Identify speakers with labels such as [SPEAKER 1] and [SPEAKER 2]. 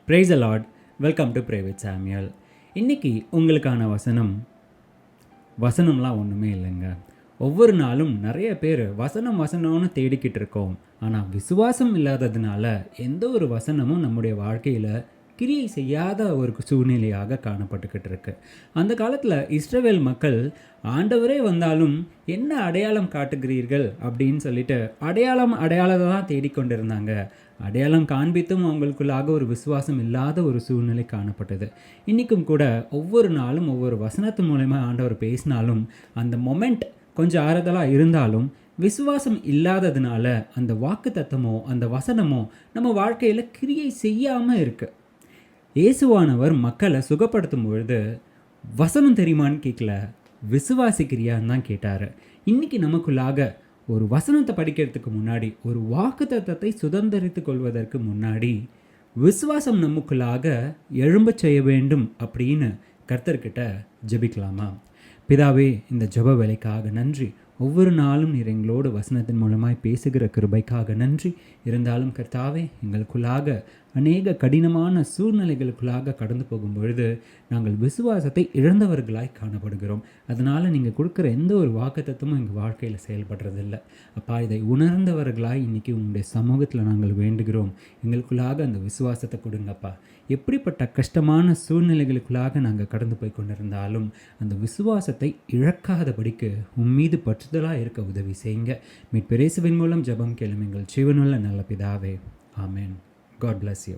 [SPEAKER 1] Praise the Lord. Welcome to pray with Samuel. இன்றைக்கி உங்களுக்கான வசனம்லாம் ஒன்றுமே இல்லைங்க. ஒவ்வொரு நாளும் நிறைய பேர் வசனம்னு தேடிக்கிட்டு இருக்கோம். ஆனால் விசுவாசம் இல்லாததுனால எந்த ஒரு வசனமும் நம்முடைய வாழ்க்கையில் கிரியை செய்யாத ஒரு சூழ்நிலையாக காணப்பட்டுக்கிட்டு இருக்கு. அந்த காலத்தில் இஸ்ரவேல் மக்கள் ஆண்டவரே வந்தாலும் என்ன அடையாளம் காட்டுகிறீர்கள் அப்படின்னு சொல்லிட்டு அடையாளத்தை தான் தேடிக்கொண்டிருந்தாங்க. அடையாளம் காண்பித்தும் அவங்களுக்குள்ளாக ஒரு விசுவாசம் இல்லாத ஒரு சூழ்நிலை காணப்பட்டது. இன்றைக்கும் கூட ஒவ்வொரு நாளும் ஒவ்வொரு வசனத்து மூலமா ஆண்டவர் பேசினாலும் அந்த மொமெண்ட் கொஞ்சம் ஆறுதலாக இருந்தாலும் விசுவாசம் இல்லாததுனால அந்த வாக்கு தத்தமோ அந்த வசனமோ நம்ம வாழ்க்கையில் கிரியை செய்யாமல் இருக்குது. இயேசுவானவர் மக்களை சுகப்படுத்தும் பொழுது வசனம் தெரியுமான்னு கேட்கல, விசுவாசிக்கிறியான்னு தான் கேட்டார். இன்றைக்கி நமக்குள்ளாக ஒரு வசனத்தை படிக்கிறதுக்கு முன்னாடி, ஒரு வாக்கு தத்தத்தை சுதந்திரித்து கொள்வதற்கு முன்னாடி விசுவாசம் நமக்குள்ளாக எழும்ப செய்ய வேண்டும் அப்படின்னு கர்த்தர்கிட்ட ஜெபிக்கலாமா? பிதாவே, இந்த ஜெப வேலைக்காக நன்றி. ஒவ்வொரு நாளும் நீர் எங்களோடு வசனத்தின் மூலமாய் பேசுகிற கிருபைக்காக நன்றி. இருந்தாலும் கர்த்தாவே, எங்களுக்குள்ளாக அநேக கடினமான சூழ்நிலைகளுக்குள்ளாக கடந்து போகும் பொழுது நாங்கள் விசுவாசத்தை இழந்தவர்களாய் காணப்படுகிறோம். அதனால் நீங்கள் கொடுக்குற எந்த ஒரு வாக்குத்தத்தமும் எங்கள் வாழ்க்கையில் செயல்படுறதில்லை. அப்பா, இதை உணர்ந்தவர்களாய் இன்றைக்கி உங்களுடைய சமூகத்தில் நாங்கள் வேண்டுகிறோம். எங்களுக்குள்ளாக அந்த விசுவாசத்தை கொடுங்கப்பா. எப்படிப்பட்ட கஷ்டமான சூழ்நிலைகளுக்குள்ளாக நாங்கள் கடந்து போய் கொண்டிருந்தாலும் அந்த விசுவாசத்தை இழக்காதபடிக்கு உம்மீது பற்றுதலாக இருக்க உதவி செய்யுங்க. மீட்பு இயேசுவின் மூலம் ஜெபம் கேளும் எங்கள் ஜீவனுள்ள நல்ல பிதாவே, ஆமென். God bless you.